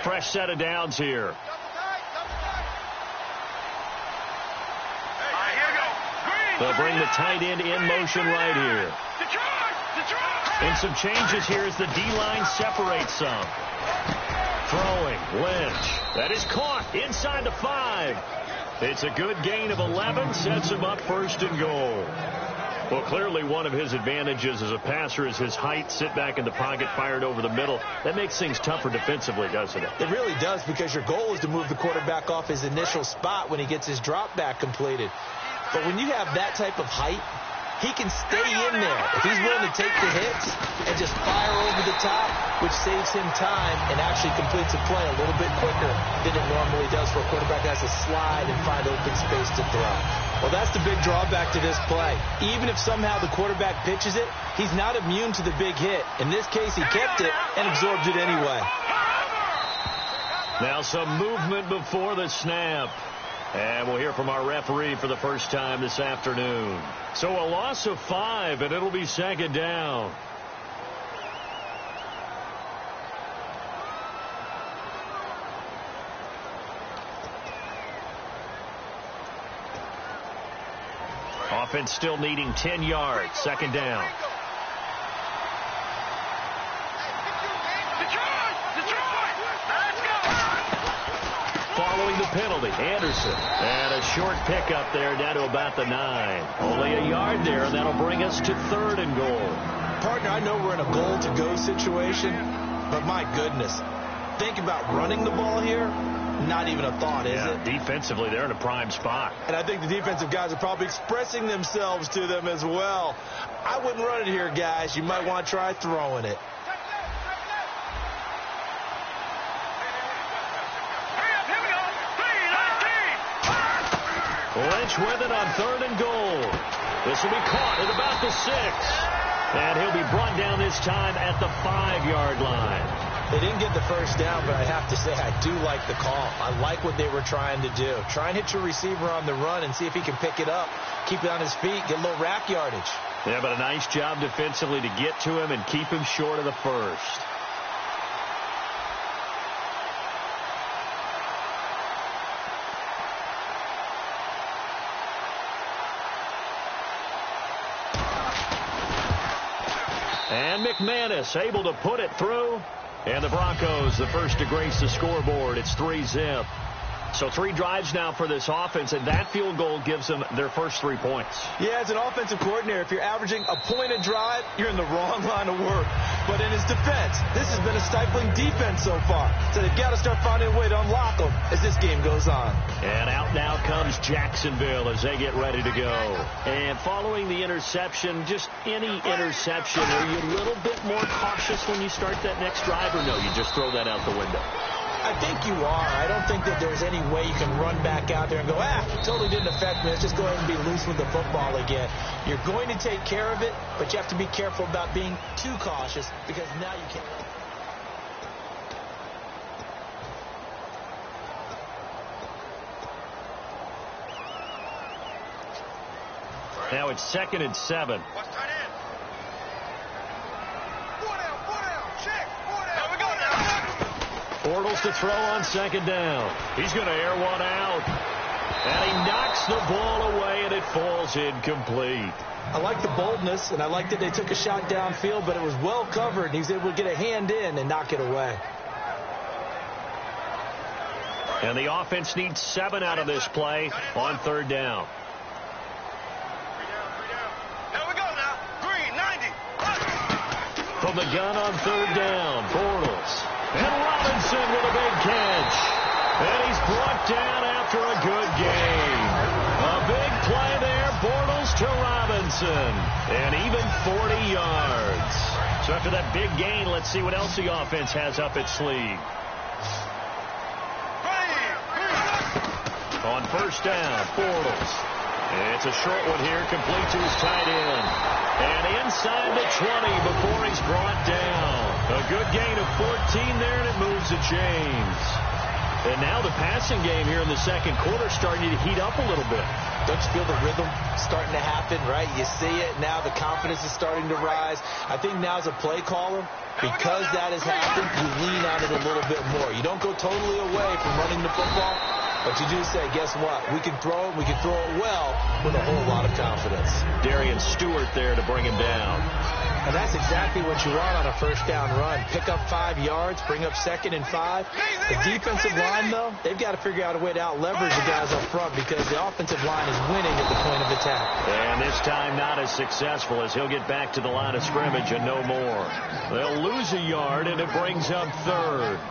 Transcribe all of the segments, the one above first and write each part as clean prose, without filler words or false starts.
Fresh set of downs here. They'll bring the tight end in motion right here. And some changes here as the D-line separates some. Throwing, Lynch. That is caught inside the 5. It's a good gain of 11, sets him up first and goal. Well, clearly one of his advantages as a passer is his height. Sit back in the pocket, fired over the middle. That makes things tougher defensively, doesn't it? It really does, because your goal is to move the quarterback off his initial spot when he gets his drop back completed. But when you have that type of height, he can stay in there if he's willing to take the hits and just fire over the top, which saves him time and actually completes a play a little bit quicker than it normally does for a quarterback that has to slide and find open space to throw. Well, that's the big drawback to this play. Even if somehow the quarterback pitches it, he's not immune to the big hit. In this case, he kept it and absorbed it anyway. Now some movement before the snap. And we'll hear from our referee for the first time this afternoon. So a loss of 5, and it'll be second down. Offense still needing 10 yards. Second down. Following the penalty, Anderson. And a short pickup there down to about the 9. Only a yard there, and that'll bring us to third and goal. Partner, I know we're in a goal-to-go situation, but my goodness. Think about running the ball here. Not even a thought, is it? Defensively, they're in a prime spot. And I think the defensive guys are probably expressing themselves to them as well. I wouldn't run it here, guys. You might want to try throwing it. Lynch with it on third and goal. This will be caught at about the 6. And he'll be brought down this time at the 5-yard line. They didn't get the first down, but I have to say I do like the call. I like what they were trying to do. Try and hit your receiver on the run and see if he can pick it up, keep it on his feet, get a little rack yardage. Yeah, but a nice job defensively to get to him and keep him short of the first. And McManus able to put it through. And the Broncos, the first to grace the scoreboard. It's 3-zip. So 3 drives now for this offense, and that field goal gives them their first 3 points. Yeah, as an offensive coordinator, if you're averaging a point a drive, you're in the wrong line of work. But in his defense, this has been a stifling defense so far. So they've got to start finding a way to unlock them as this game goes on. And out now comes Jacksonville as they get ready to go. And following the interception, just any interception, are you a little bit more cautious when you start that next drive, or no, you just throw that out the window? I think you are. I don't think that there's any way you can run back out there and go, totally didn't affect me. Let's just go ahead and be loose with the football again. You're going to take care of it, but you have to be careful about being too cautious, because now you can't. Now it's 2nd and 7. Bortles to throw on 2nd down. He's going to air one out. And he knocks the ball away, and it falls incomplete. I like the boldness, and I like that they took a shot downfield, but it was well covered, and he was able to get a hand in and knock it away. And the offense needs 7 out of this play on 3rd down. From the gun on 3rd down, Bortles. And Robinson with a big catch. And he's brought down after a good game. A big play there, Bortles to Robinson. And even 40 yards. So after that big gain, let's see what else the offense has up its sleeve. On 1st down, Bortles. It's a short one here, complete to his tight end. And inside the 20 before he's brought down. A good gain of 14 there, and it moves the chains. And now the passing game here in the second quarter starting to heat up a little bit. Don't you feel the rhythm starting to happen, right? You see it now. The confidence is starting to rise. I think now as a play caller, because that has happened, you lean on it a little bit more. You don't go totally away from running the football, but you do say, guess what? We can throw it. We can throw it well with a whole lot of confidence. Darian Stewart there to bring him down. And that's exactly what you want on a first down run. Pick up 5 yards, bring up 2nd and 5. The defensive line, though, they've got to figure out a way to out-leverage the guys up front because the offensive line is winning at the point of attack. And this time not as successful as he'll get back to the line of scrimmage and no more. They'll lose a yard, and it brings up 3rd.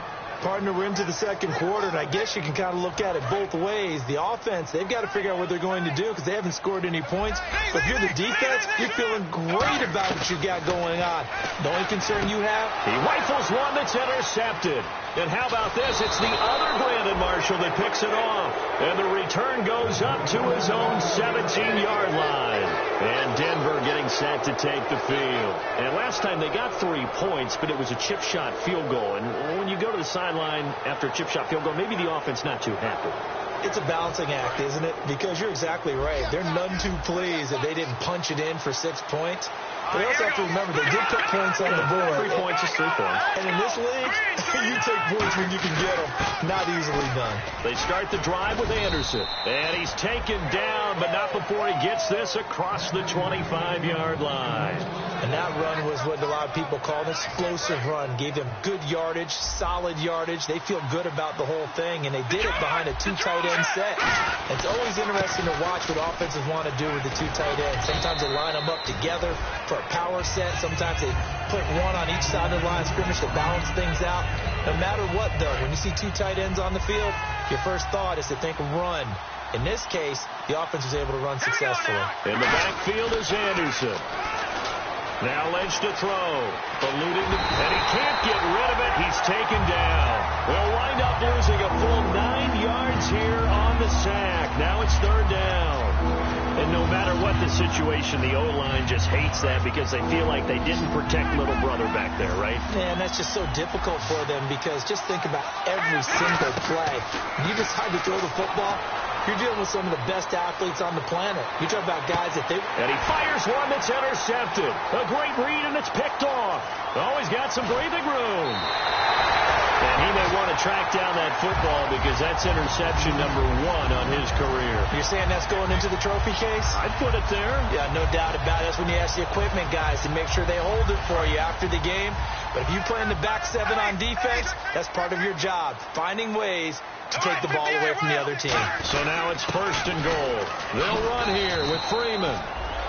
Partner, we're into the second quarter, and I guess you can kind of look at it both ways. The offense, they've got to figure out what they're going to do because they haven't scored any points. But if you're the defense, you're feeling great about what you got going on. The only concern you have? He rifles one that's intercepted. And how about this? It's the other Brandon Marshall that picks it off. And the return goes up to his own 17-yard line. And Denver getting set to take the field. And last time they got 3 points, but it was a chip shot field goal. And when you go to the sideline after a chip shot field goal, maybe the offense not too happy. It's a balancing act, isn't it? Because you're exactly right. They're none too pleased that they didn't punch it in for 6 points. But they also have to remember they did put points on the board. 3 points is 3 points. And in this league, you take points when you can get them. Not easily done. They start the drive with Anderson. And he's taken down, but not before he gets this across the 25-yard line. And that run was what a lot of people call an explosive run. Gave them good yardage, solid yardage. They feel good about the whole thing, and they did it behind a 2 tight end set. It's always interesting to watch what offenses want to do with the 2 tight ends. Sometimes they line them up together for a power set. Sometimes they put one on each side of the line of scrimmage to balance things out. No matter what, though, when you see 2 tight ends on the field, your first thought is to think run. In this case, the offense was able to run successfully. In the backfield is Anderson. Now Lynch to throw. Eluding and he can't get rid of it. He's taken down. They'll wind up losing a full 9 yards here on the sack. Now it's 3rd down. And no matter what the situation, the O-line just hates that because they feel like they didn't protect little brother back there, right? Man, that's just so difficult for them because just think about every single play. When you decide to throw the football, you're dealing with some of the best athletes on the planet. You talk about guys that they... And he fires one that's intercepted. A great read, and it's picked off. Oh, he's got some breathing room. And he may want to track down that football because that's interception number 1 on his career. You're saying that's going into the trophy case? I'd put it there. Yeah, no doubt about it. That's when you ask the equipment guys to make sure they hold it for you after the game. But if you play in the back 7 on defense, that's part of your job, finding ways to take the ball away from the other team. So now it's 1st and goal. They'll run here with Freeman.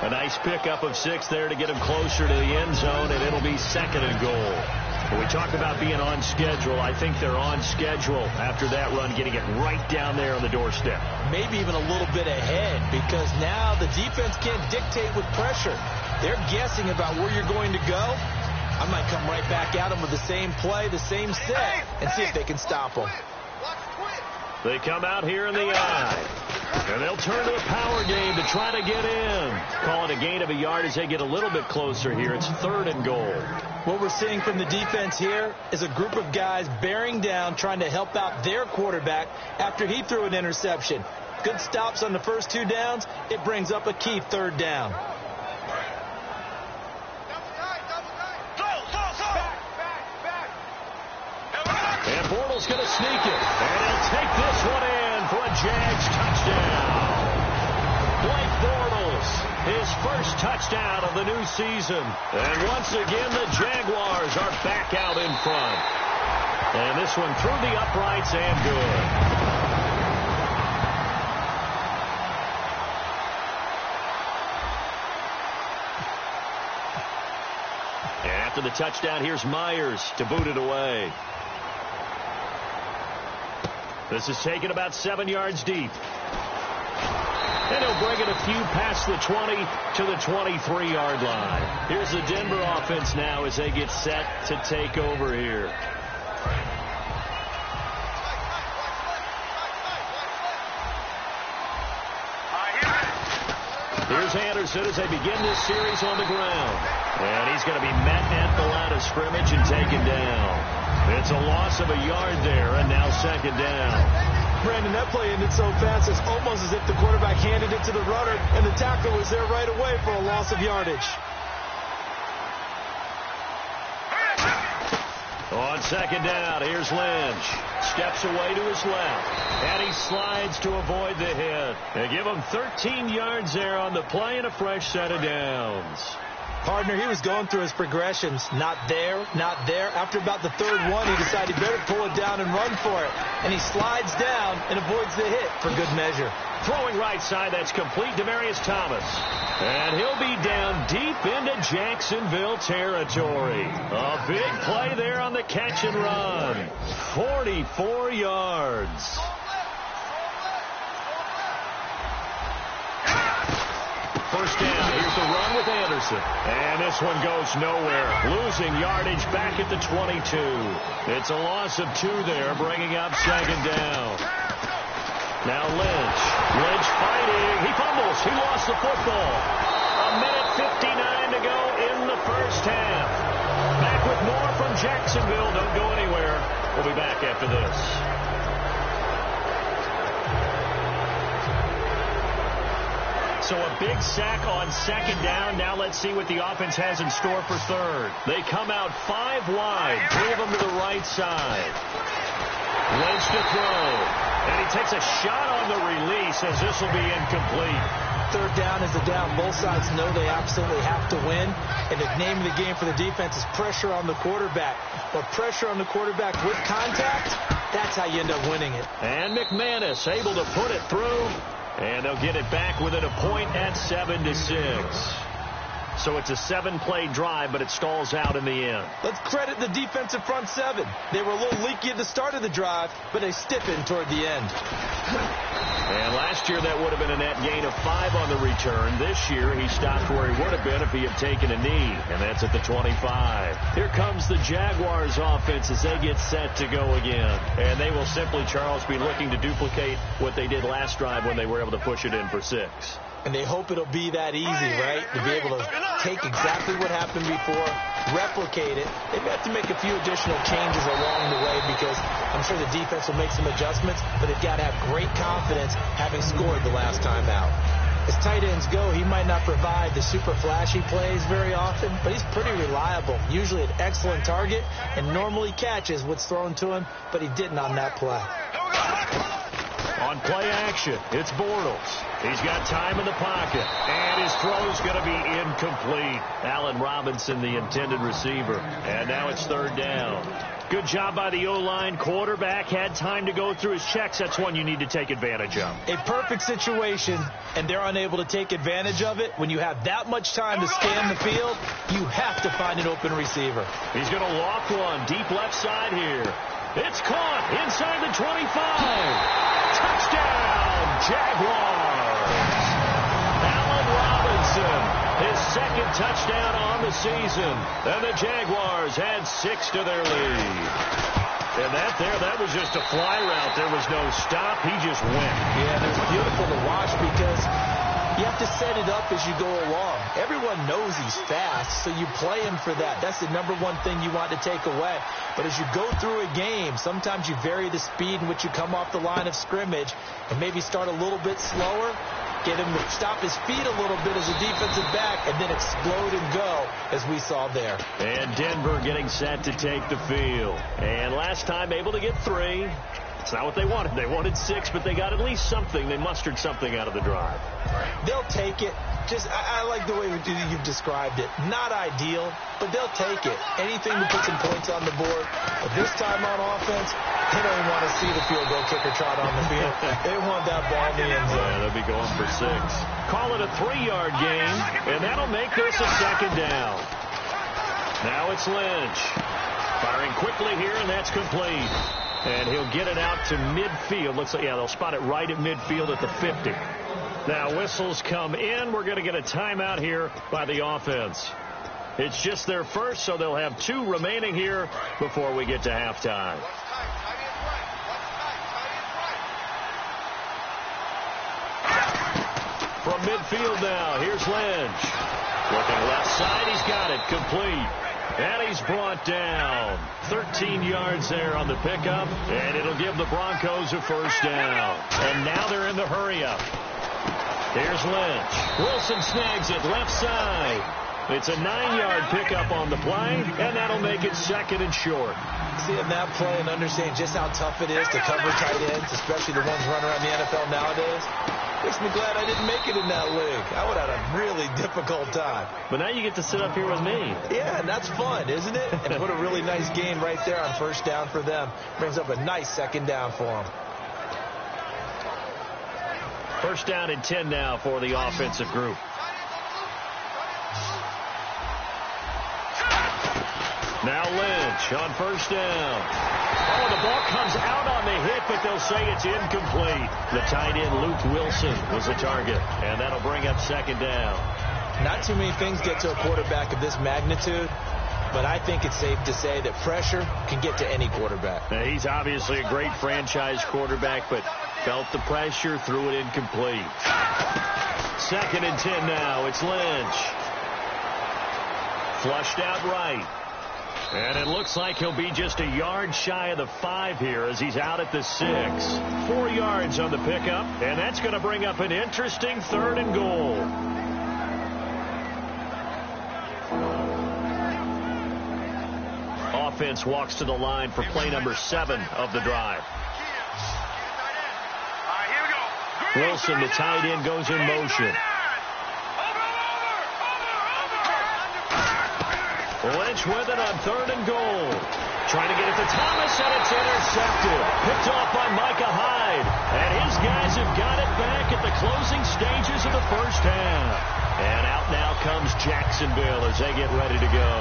A nice pickup of 6 there to get him closer to the end zone, and it'll be 2nd and goal. When we talk about being on schedule, I think they're on schedule after that run, getting it right down there on the doorstep. Maybe even a little bit ahead because now the defense can't dictate with pressure. They're guessing about where you're going to go. I might come right back at them with the same play, the same set, and see if they can stop them. They come out here in the eye, and they'll turn to the power game to try to get in. Call it a gain of a yard as they get a little bit closer here. It's 3rd and goal. What we're seeing from the defense here is a group of guys bearing down, trying to help out their quarterback after he threw an interception. Good stops on the first 2 downs. It brings up a key 3rd down. And Bortles going to sneak it. And he'll take this one in for a Jags touchdown. Blake Bortles, his first touchdown of the new season. And once again, the Jaguars are back out in front. And this one through the uprights and good. And after the touchdown, here's Myers to boot it away. This is taken about 7 yards deep. And he'll bring it a few past the 20 to the 23-yard line. Here's the Denver offense now as they get set to take over here. Here's Anderson as they begin this series on the ground. And he's going to be met at the line of scrimmage and taken down. It's a loss of a yard there, and now 2nd down. Brandon, that play ended so fast, it's almost as if the quarterback handed it to the runner, and the tackle was there right away for a loss of yardage. On second down, here's Lynch. Steps away to his left. And he slides to avoid the hit. They give him 13 yards there on the play and a fresh set of downs. Partner, he was going through his progressions. Not there, not there. After about the third one, he decided he better pull it down and run for it. And he slides down and avoids the hit for good measure. Throwing right side, that's complete. Demaryius Thomas. And he'll be down deep into Jacksonville territory. A big play there on the catch and run. 44 yards. First down. Here's the run with Anderson. And this one goes nowhere. Losing yardage back at the 22. It's a loss of 2 there, bringing up second down. Now Lynch. Lynch fighting. He fumbles. He lost the football. 1:59 to go in the first half. Back with more from Jacksonville. Don't go anywhere. We'll be back after this. So a big sack on second down. Now let's see what the offense has in store for third. They come out 5 wide. 3 of them to the right side. Lynch to throw. And he takes a shot on the release as this will be incomplete. Third down is a down. Both sides know they absolutely have to win. And the name of the game for the defense is pressure on the quarterback. But pressure on the quarterback with contact, that's how you end up winning it. And McManus able to put it through. And they'll get it back within a point at 7-6. So it's a 7-play drive, but it stalls out in the end. Let's credit the defensive front 7. They were a little leaky at the start of the drive, but they stiffened toward the end. And last year that would have been a net gain of 5 on the return. This year he stopped where he would have been if he had taken a knee, and that's at the 25. Here comes the Jaguars offense as they get set to go again. And they will simply, Charles, be looking to duplicate what they did last drive when they were able to push it in for 6. And they hope it'll be that easy, right? To be able to take exactly what happened before, replicate it. They may have to make a few additional changes along the way because I'm sure the defense will make some adjustments, but they've got to have great confidence having scored the last time out. As tight ends go, he might not provide the super flashy plays very often, but he's pretty reliable. Usually an excellent target and normally catches what's thrown to him, but he didn't on that play. On play action, it's Bortles. He's got time in the pocket, and his throw's going to be incomplete. Allen Robinson, the intended receiver, and now it's third down. Good job by the O-line. Quarterback had time to go through his checks. That's one you need to take advantage of. A perfect situation, and they're unable to take advantage of it. When you have that much time to scan the field, you have to find an open receiver. He's going to loft one deep left side here. It's caught inside the 25. Touchdown, Jaguars. Allen Robinson, his second touchdown on the season. And the Jaguars had 6 to their lead. And that was just a fly route. There was no stop. He just went. Yeah, it was beautiful to watch because you have to set it up as you go along. Everyone knows he's fast, so you play him for that. That's the number one thing you want to take away. But as you go through a game, sometimes you vary the speed in which you come off the line of scrimmage and maybe start a little bit slower, get him to stop his feet a little bit as a defensive back, and then explode and go, as we saw there. And Denver getting set to take the field. And last time able to get 3. It's not what they wanted. They wanted 6, but they got at least something. They mustered something out of the drive. They'll take it. I like the way you've described it. Not ideal, but they'll take it. Anything to put some points on the board. But this time on offense, they don't even want to see the field goal kicker trot on the field. They want that ball in the end zone. Yeah, they'll be going for 6. Call it a 3-yard gain, and that'll make this a second down. Now it's Lynch. Firing quickly here, and that's complete. And he'll get it out to midfield. Looks like, yeah, they'll spot it right at midfield at the 50. Now whistles come in. We're going to get a timeout here by the offense. It's just their first, so they'll have 2 remaining here before we get to halftime. From midfield now, here's Lynch. Looking left side, he's got it, complete. And he's brought down. 13 yards there on the pickup, and it'll give the Broncos a first down. And now they're in the hurry-up. Here's Lynch. Wilson snags it left side. It's a 9-yard pickup on the play, and that'll make it second and short. Seeing that play and understanding just how tough it is to cover tight ends, especially the ones running around the NFL nowadays, makes me glad I didn't make it in that league. I would have had a really difficult time. But now you get to sit up here with me. Yeah, and that's fun, isn't it? And put a really nice game right there on first down for them. Brings up a nice second down for them. First down and 10 now for the offensive group. Now Lynch on first down. Oh, the ball comes out on the hit, but they'll say it's incomplete. The tight end, Luke Wilson, was the target, and that'll bring up second down. Not too many things get to a quarterback of this magnitude, but I think it's safe to say that pressure can get to any quarterback. Now, he's obviously a great franchise quarterback, but felt the pressure, threw it incomplete. Second and 10 now. It's Lynch. Flushed out right. And it looks like he'll be just a yard shy of the 5 here as he's out at the 6. 4 yards on the pickup, and that's going to bring up an interesting third and goal. Offense walks to the line for play number 7 of the drive. Wilson, the tight end, goes in motion. Lynch with it on third and goal. Trying to get it to Thomas, and it's intercepted. Picked off by Micah Hyde. And his guys have got it back at the closing stages of the first half. And out now comes Jacksonville as they get ready to go.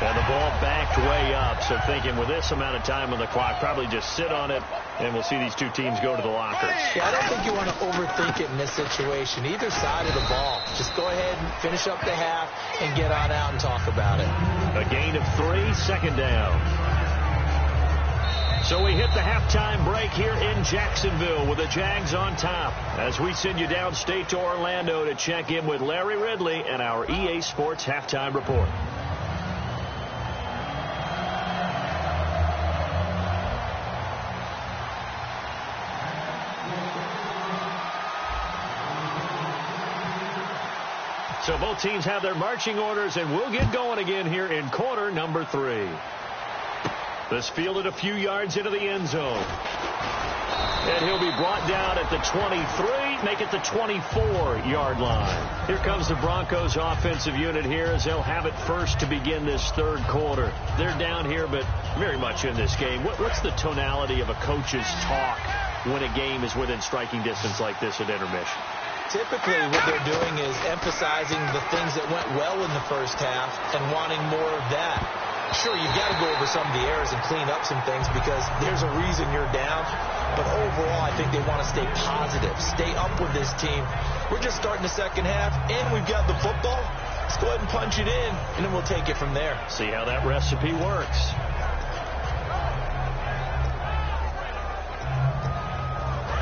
And the ball backed way up. So thinking with this amount of time on the clock, probably just sit on it, and we'll see these two teams go to the lockers. Yeah, I don't think you want to overthink it in this situation. Either side of the ball. Just go ahead and finish up the half and get on out and talk about it. A gain of 3, second down. So we hit the halftime break here in Jacksonville with the Jags on top as we send you downstate to Orlando to check in with Larry Ridley and our EA Sports Halftime Report. So both teams have their marching orders, and we'll get going again here in quarter number 3. This fielded a few yards into the end zone. And he'll be brought down at the 23, make it the 24-yard line. Here comes the Broncos offensive unit here as they'll have it first to begin this third quarter. They're down here, but very much in this game. What's the tonality of a coach's talk when a game is within striking distance like this at intermission? Typically, what they're doing is emphasizing the things that went well in the first half and wanting more of that. Sure, you've got to go over some of the errors and clean up some things because there's a reason you're down. But overall, I think they want to stay positive, stay up with this team. We're just starting the second half, and we've got the football. Let's go ahead and punch it in, and then we'll take it from there. See how that recipe works.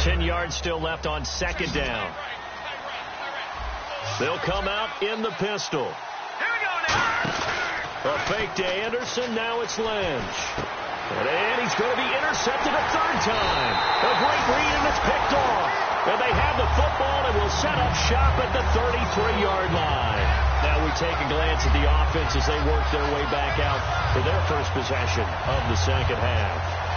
Ten yards still left on second down. They'll come out in the pistol. Here we go now. A fake to Anderson. Now it's Lynch. And he's going to be intercepted a third time. A great read, and it's picked off. And they have the football and will set up shop at the 33-yard line. Now we take a glance at the offense as they work their way back out for their first possession of the second half.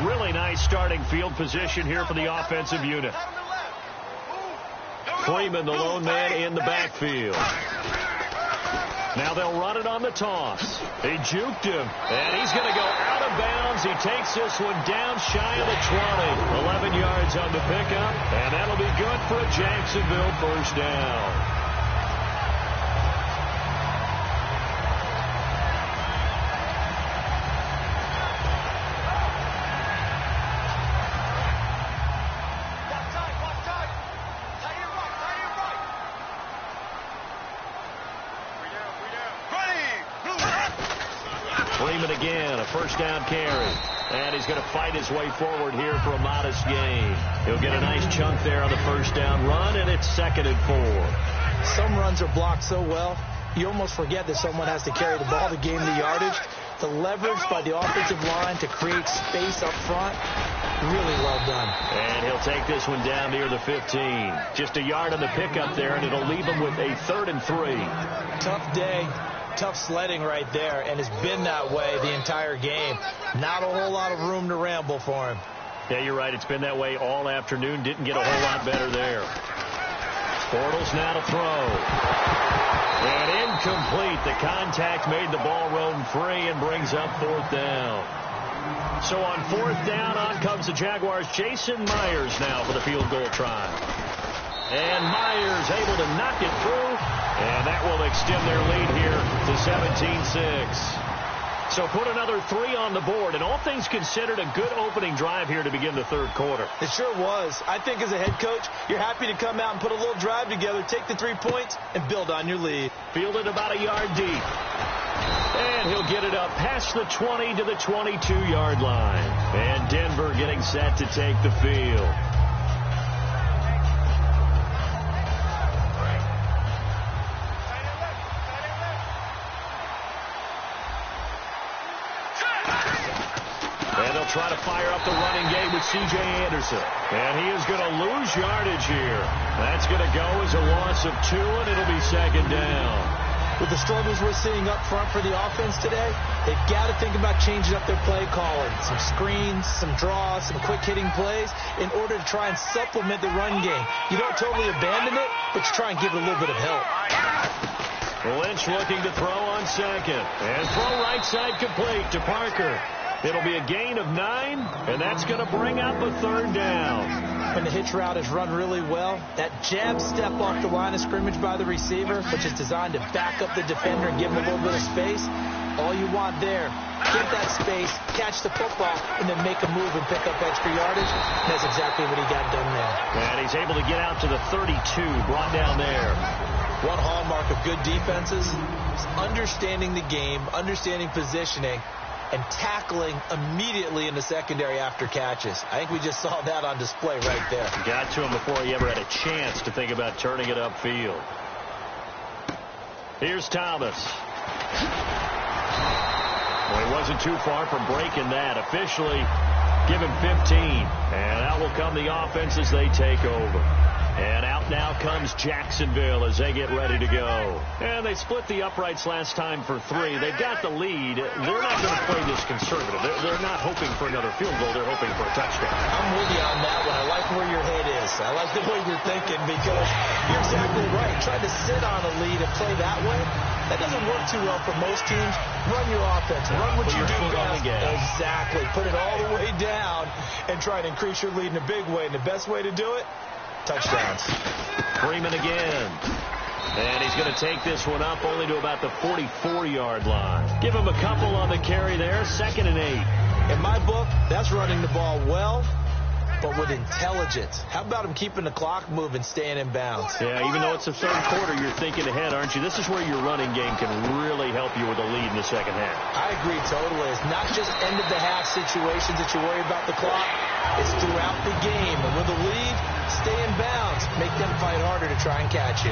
Really nice starting field position here for the offensive unit. Freeman, the lone man in the backfield. Now they'll run it on the toss. They juked him, and he's going to go out of bounds. He takes this one down shy of the 20. 11 yards on the pickup, and that'll be good for a Jacksonville first down. Freeman again, a first down carry. And he's going to fight his way forward here for a modest gain. He'll get a nice chunk there on the first down run, and it's 2nd and 4. Some runs are blocked so well, you almost forget that someone has to carry the ball to gain the yardage. The leverage by the offensive line to create space up front, really well done. And he'll take this one down near the 15. Just a yard on the pickup there, and it'll leave him with a 3rd and 3. Tough day, tough sledding right there, and it's been that way the entire game. Not a whole lot of room to ramble for him. Yeah, you're right. It's been that way all afternoon. Didn't get a whole lot better there. Bortles now to throw. And incomplete. The contact made the ball roam free and brings up 4th down. So on 4th down, on comes the Jaguars' Jason Myers now for the field goal try. And Myers able to knock it through. And that will extend their lead here to 17-6. So put another 3 on the board, and all things considered, a good opening drive here to begin the 3rd quarter. It sure was. I think as a head coach, you're happy to come out and put a little drive together, take the 3 points, and build on your lead. Fielded about a yard deep. And he'll get it up past the 20 to the 22-yard line. And Denver getting set to take the field. And they'll try to fire up the running game with C.J. Anderson. And he is going to lose yardage here. That's going to go as a loss of 2, and it'll be 2nd down. With the struggles we're seeing up front for the offense today, they've got to think about changing up their play calling. Some screens, some draws, some quick-hitting plays in order to try and supplement the run game. You don't totally abandon it, but you try and give it a little bit of help. Lynch looking to throw on 2nd. And throw right side complete to Parker. It'll be a gain of 9, and that's going to bring up a 3rd down. When the hitch route is run really well, that jab step off the line of scrimmage by the receiver, which is designed to back up the defender and give him a little bit of space, all you want there, get that space, catch the football, and then make a move and pick up extra yardage. That's exactly what he got done there. And he's able to get out to the 32, brought down there. One hallmark of good defenses is understanding the game, understanding positioning, and tackling immediately in the secondary after catches. I think we just saw that on display right there. Got to him before he ever had a chance to think about turning it upfield. Here's Thomas. Well, he wasn't too far from breaking that. Officially, give him 15. And out will come the offense as they take over. And out now comes Jacksonville as they get ready to go. And they split the uprights last time for 3. They've got the lead. They're not going to play this conservative. They're not hoping for another field goal. They're hoping for a touchdown. I'm with you on that one. I like where your head is. I like the way you're thinking because you're exactly right. Trying to sit on a lead and play that way, that doesn't work too well for most teams. Run your offense. Run what you do best. Exactly. Put it all the way down and try to increase your lead in a big way. And the best way to do it, touchdowns. Freeman again. And he's going to take this one up only to about the 44-yard line. Give him a couple on the carry there. 2nd and 8. In my book, that's running the ball well, but with intelligence. How about him keeping the clock moving, staying in bounds? Yeah, even though it's the 3rd quarter, you're thinking ahead, aren't you? This is where your running game can really help you with a lead in the 2nd half. I agree totally. It's not just end-of-the-half situations that you worry about the clock. It's throughout the game. And with a lead, stay in bounds. Make them fight harder to try and catch you.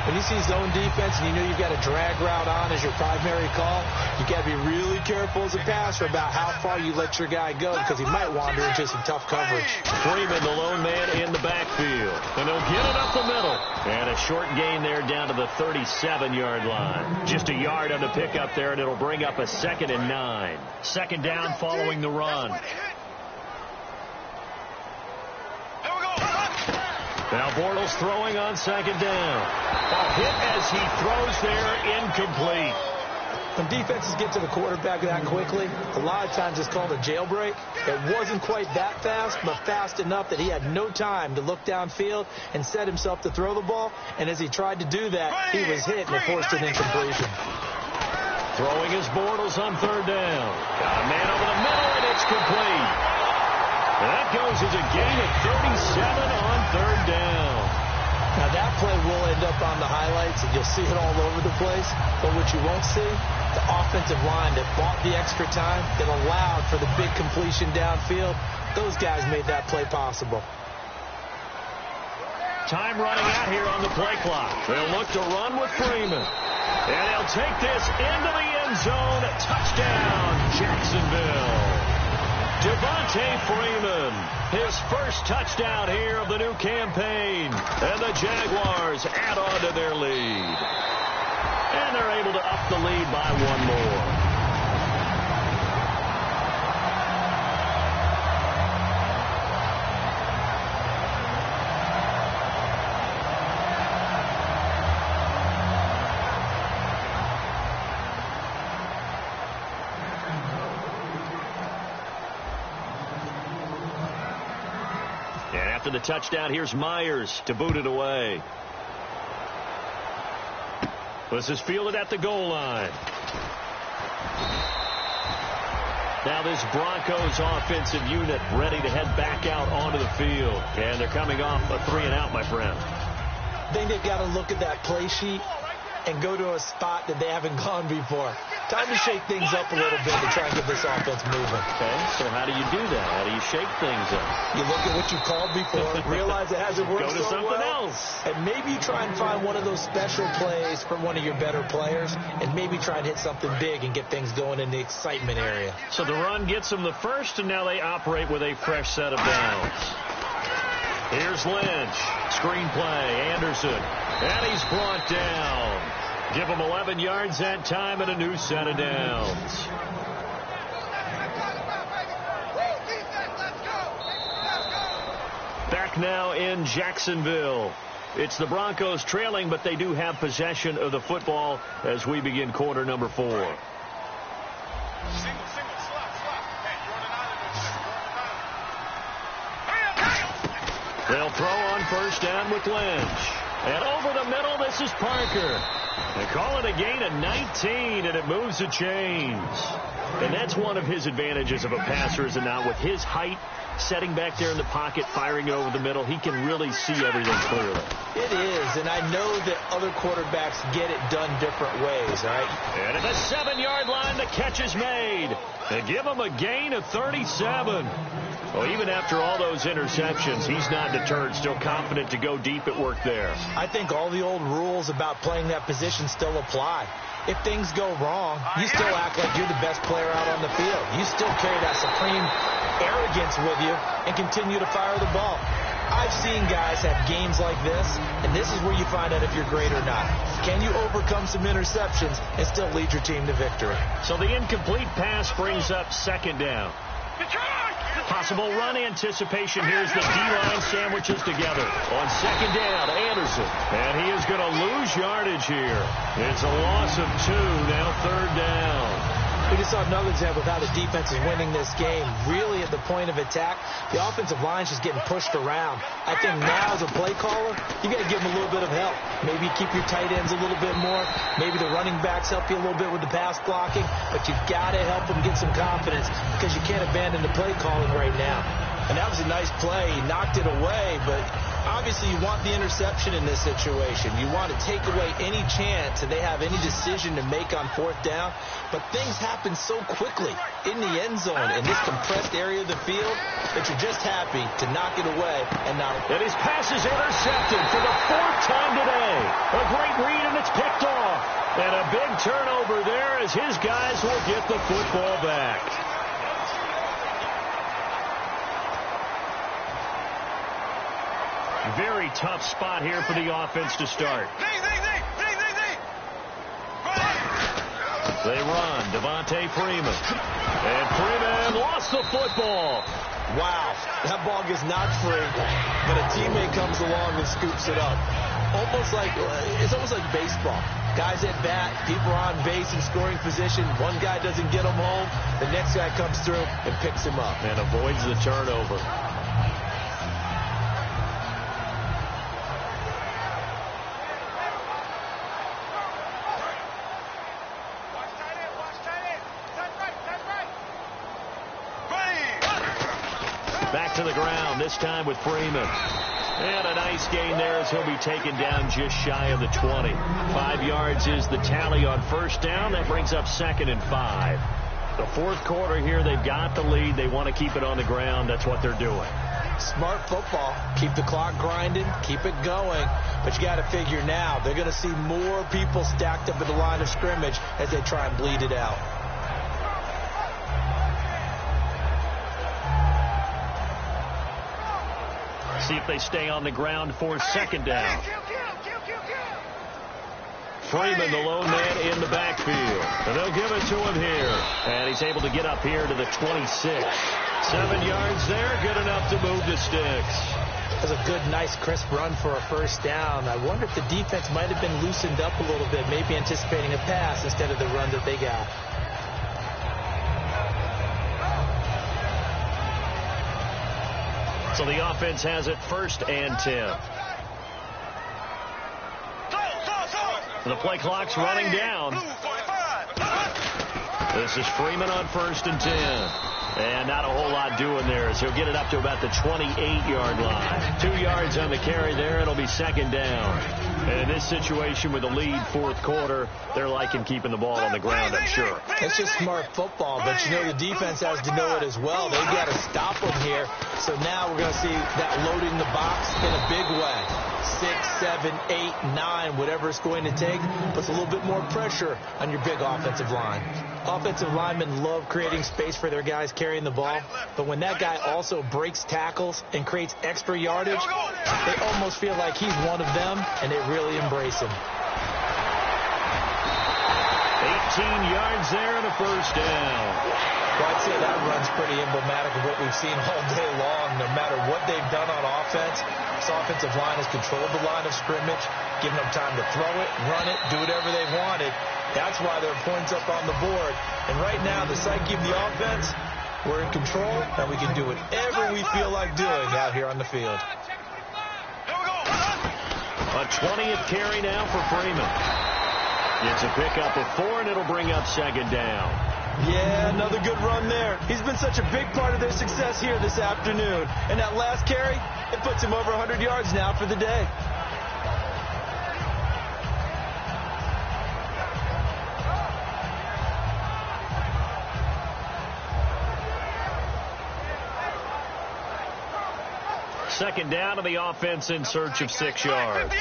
When you see zone defense and you know you've got a drag route on as your primary call, you got to be really careful as a passer about how far you let your guy go because he might wander into some tough coverage. Freeman, the lone man in the backfield. And they'll get it up the middle. And a short gain there down to the 37-yard line. Just a yard on the pickup there, and it'll bring up a 2nd and 9. 2nd down following the run. Now Bortles throwing on 2nd down. A hit as he throws there, incomplete. When defenses get to the quarterback that quickly, a lot of times it's called a jailbreak. It wasn't quite that fast, but fast enough that he had no time to look downfield and set himself to throw the ball. And as he tried to do that, he was hit and it forced an incompletion. Throwing his Bortles on 3rd down. Got a man over the middle, and it's complete. That goes as a gain of 37 on 3rd down. Now that play will end up on the highlights, and you'll see it all over the place. But what you won't see, the offensive line that bought the extra time, that allowed for the big completion downfield, those guys made that play possible. Time running out here on the play clock. They'll look to run with Freeman. And he'll take this into the end zone. Touchdown, Jacksonville. Devontae Freeman, his first touchdown here of the new campaign. And the Jaguars add on to their lead. And they're able to up the lead by one more. And after the touchdown, here's Myers to boot it away. This is fielded at the goal line. Now this Broncos offensive unit ready to head back out onto the field. And they're coming off a 3-and-out, my friend. I think they've got to look at that play sheet and go to a spot that they haven't gone before. Time to shake things up a little bit to try and get this offense moving. Okay, so how do you do that? How do you shake things up? You look at what you called before, realize it hasn't worked Go to so something well, else. and maybe you try and find one of those special plays from one of your better players, and maybe try and hit something big and get things going in the excitement area. So the run gets them the first, and now they operate with a fresh set of downs. Here's Lynch. Screen play. Anderson. And he's brought down. Give him 11 yards that time and a new set of downs. Back now in Jacksonville. It's the Broncos trailing, but they do have possession of the football as we begin quarter number 4. They'll throw on first down with Lynch. And over the middle, this is Parker. They call it a gain of 19, and it moves the chains. And that's one of his advantages of a passer, is now with his height, setting back there in the pocket, firing it over the middle, he can really see everything clearly. It is, and I know that other quarterbacks get it done different ways, right? And at the 7-yard line, the catch is made. They give him a gain of 37. Well, even after all those interceptions, he's not deterred, still confident to go deep at work there. I think all the old rules about playing that position still apply. If things go wrong, you still act like you're the best player out on the field. You still carry that supreme arrogance with you and continue to fire the ball. I've seen guys have games like this, and this is where you find out if you're great or not. Can you overcome some interceptions and still lead your team to victory? So the incomplete pass brings up second down. Possible run anticipation. Here's the D-line sandwiches together. On second down, Anderson. And he is going to lose yardage here. It's a loss of 2, now third down. We just saw another example of how the defense is winning this game. Really at the point of attack, the offensive line's just getting pushed around. I think now as a play caller, you got to give them a little bit of help. Maybe keep your tight ends a little bit more. Maybe the running backs help you a little bit with the pass blocking. But you've got to help them get some confidence because you can't abandon the play calling right now. And that was a nice play. He knocked it away, but obviously you want the interception in this situation. You want to take away any chance that they have any decision to make on fourth down. But things happen so quickly in the end zone in this compressed area of the field that you're just happy to knock it away and not. And his pass is intercepted for the 4th time today. A great read, and it's picked off. And a big turnover there as his guys will get the football back. Very tough spot here for the offense to start. They run. Devontae Freeman. And Freeman lost the football. Wow. That ball gets knocked free, but a teammate comes along and scoops it up. It's almost like baseball. Guys at bat, people are on base in scoring position. One guy doesn't get him home. The next guy comes through and picks him up. And avoids the turnover. Back to the ground, this time with Freeman. And a nice gain there as he'll be taken down just shy of the 20. 5 yards is the tally on first down. That brings up 2nd and 5. The fourth quarter here, they've got the lead. They want to keep it on the ground. That's what they're doing. Smart football. Keep the clock grinding. Keep it going. But you got to figure now, they're going to see more people stacked up at the line of scrimmage as they try and bleed it out. See if they stay on the ground for second down. Freeman, the lone man in the backfield. And they'll give it to him here. And he's able to get up here to the 26. 7 yards there, good enough to move the sticks. That was a good, nice, crisp run for a first down. I wonder if the defense might have been loosened up a little bit, maybe anticipating a pass instead of the run that they got. So the offense has it 1st and 10. The play clock's running down. This is Freeman on 1st and 10. And not a whole lot doing there as he'll get it up to about the 28-yard line. 2 yards on the carry there. It'll be second down. And in this situation with the lead 4th quarter, they're liking keeping the ball on the ground, I'm sure. It's just smart football, but you know the defense has to know it as well. They've got to stop them here. So now we're going to see that loading the box in a big way. 6, 7, 8, 9, whatever it's going to take, puts a little bit more pressure on your big offensive line. Offensive linemen love creating space for their guys carrying the ball, but when that guy also breaks tackles and creates extra yardage, they almost feel like he's one of them, and they really embrace him. 18 yards there and a first down. Well, I'd say that run's pretty emblematic of what we've seen all day long. No matter what they've done on offense, this offensive line has controlled the line of scrimmage, given them time to throw it, run it, do whatever they wanted. That's why there are points up on the board. And right now, the psyche of the offense, we're in control, and we can do whatever we feel like doing out here on the field. A 20th carry now for Freeman. It's a pickup of 4, and it'll bring up second down. Yeah, another good run there. He's been such a big part of their success here this afternoon. And that last carry, it puts him over 100 yards now for the day. Second down to the offense in search of 6 yards.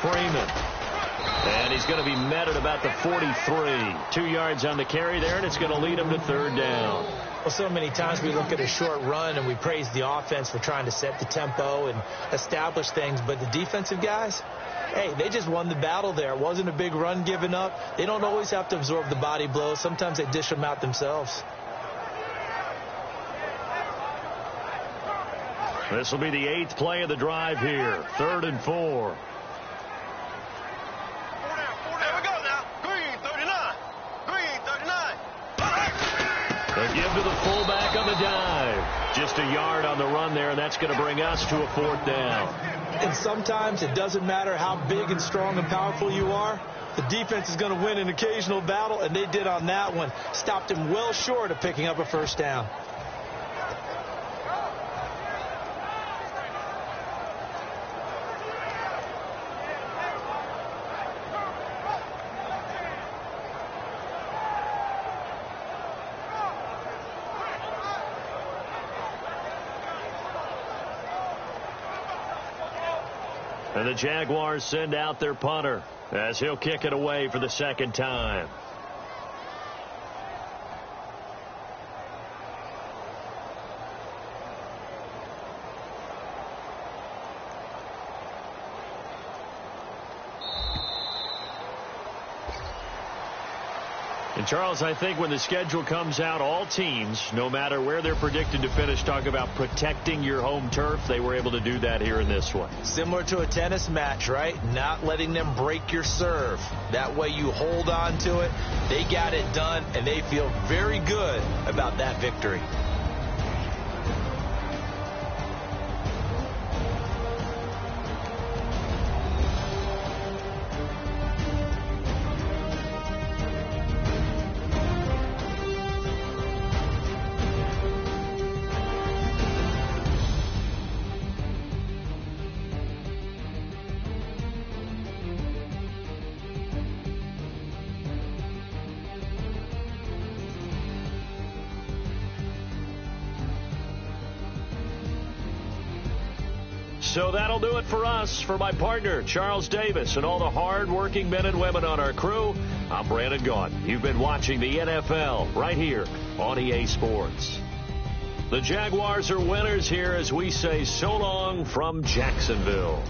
Freeman. And he's going to be met at about the 43. 2 yards on the carry there, and it's going to lead him to 3rd down. Well, so many times we look at a short run and we praise the offense for trying to set the tempo and establish things, but the defensive guys, hey, they just won the battle there. It wasn't a big run given up. They don't always have to absorb the body blows. Sometimes they dish them out themselves. This will be the 8th play of the drive here. 3rd and 4. They give to the fullback on the dive. Just a yard on the run there, and that's going to bring us to a 4th down. And sometimes it doesn't matter how big and strong and powerful you are. The defense is going to win an occasional battle, and they did on that one. Stopped him well short of picking up a first down. And the Jaguars send out their punter as he'll kick it away for the 2nd time. And Charles, I think when the schedule comes out, all teams, no matter where they're predicted to finish, talk about protecting your home turf. They were able to do that here in this one. Similar to a tennis match, right? Not letting them break your serve. That way you hold on to it. They got it done, and they feel very good about that victory. So that'll do it for us. For my partner, Charles Davis, and all the hard-working men and women on our crew, I'm Brandon Gaudin. You've been watching the NFL right here on EA Sports. The Jaguars are winners here as we say so long from Jacksonville.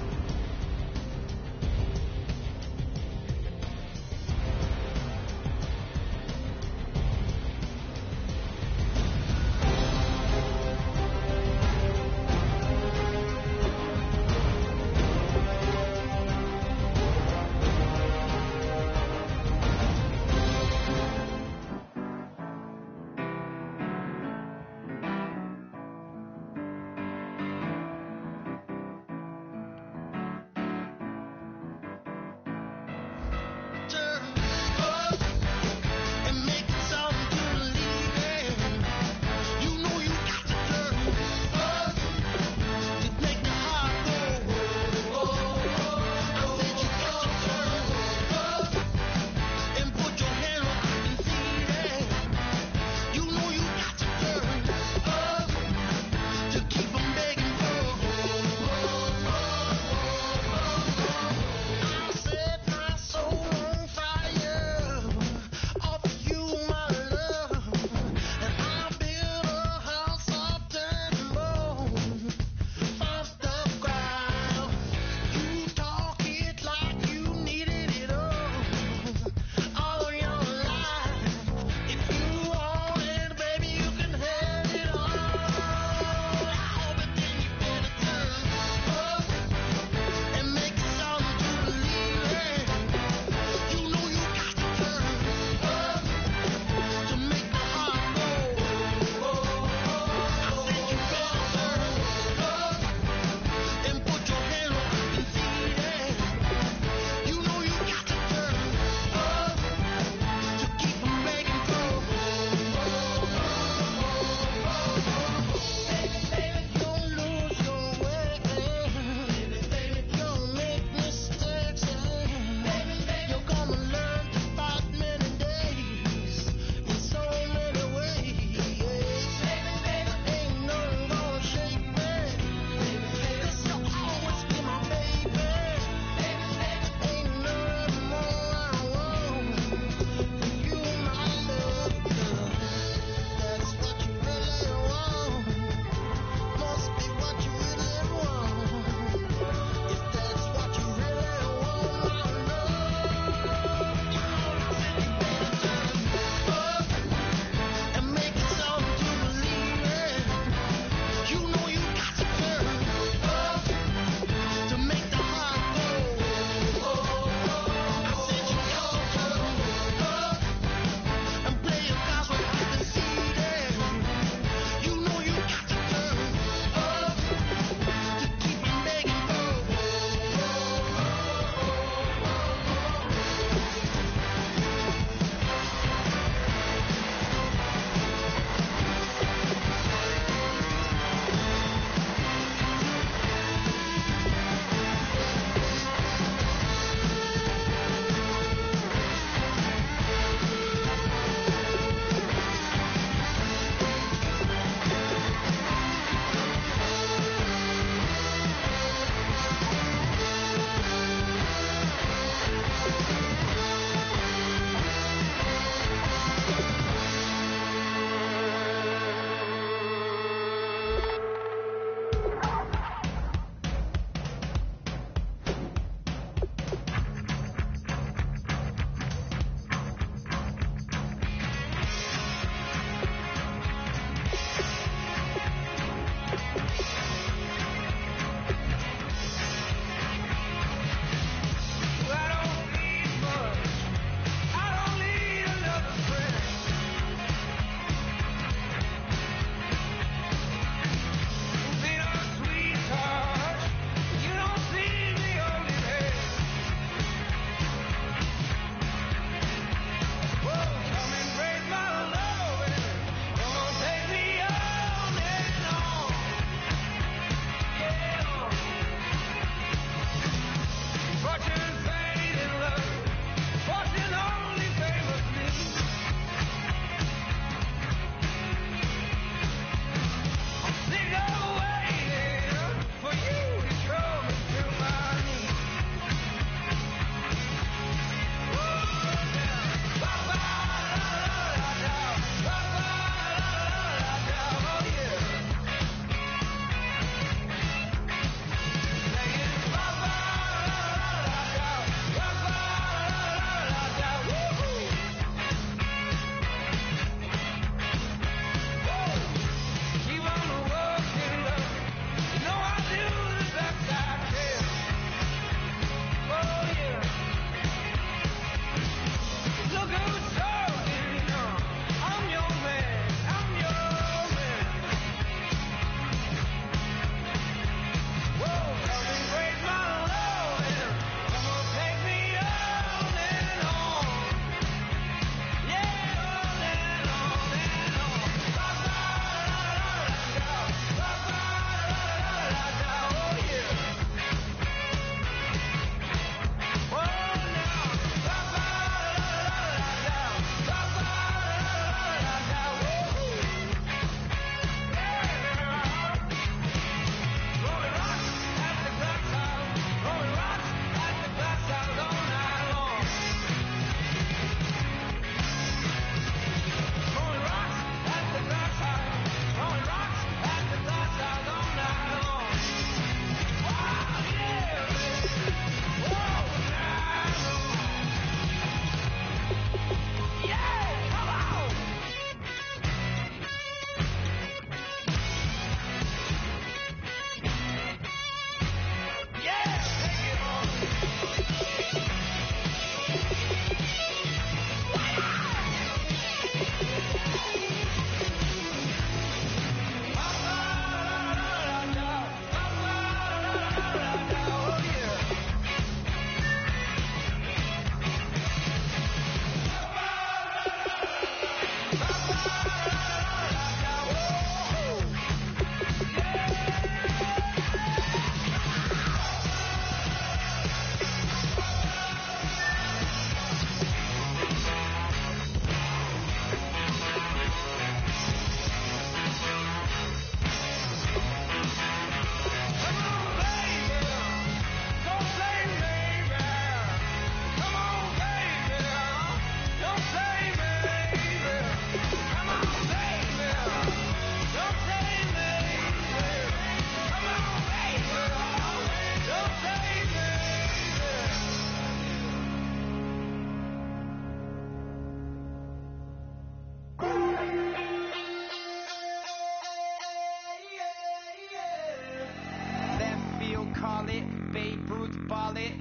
call it.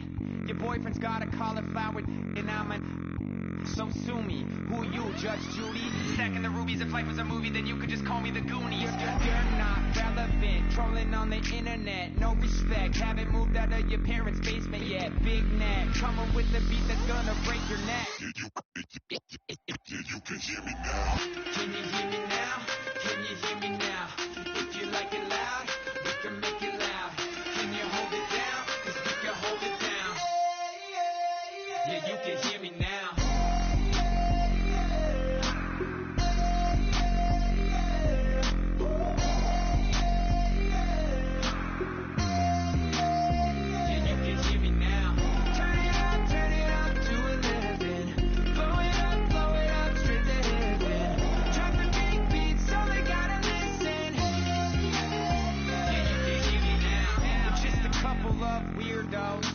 Your boyfriend's got a cauliflower, and I'm a... So sue me. Who you, Judge Judy? Stacking the rubies. If life was a movie, then you could just call me the Goonies. You're not relevant. Trolling on the internet. No respect. Haven't moved out of your parents' basement yet. Big neck. Coming with the beat that's gonna break your neck. You can hear me now. Can you hear me now? Can you hear me now? If you like it loud, we can make it loud. Can you hold it down? 'Cause we can hold it down. Yeah, you can hear me now. Yeah, you can hear me now. Turn it up to 11. Blow it up straight to heaven. Drop the big beats, so they gotta listen. Yeah, you can hear me now. We're just a couple of weirdos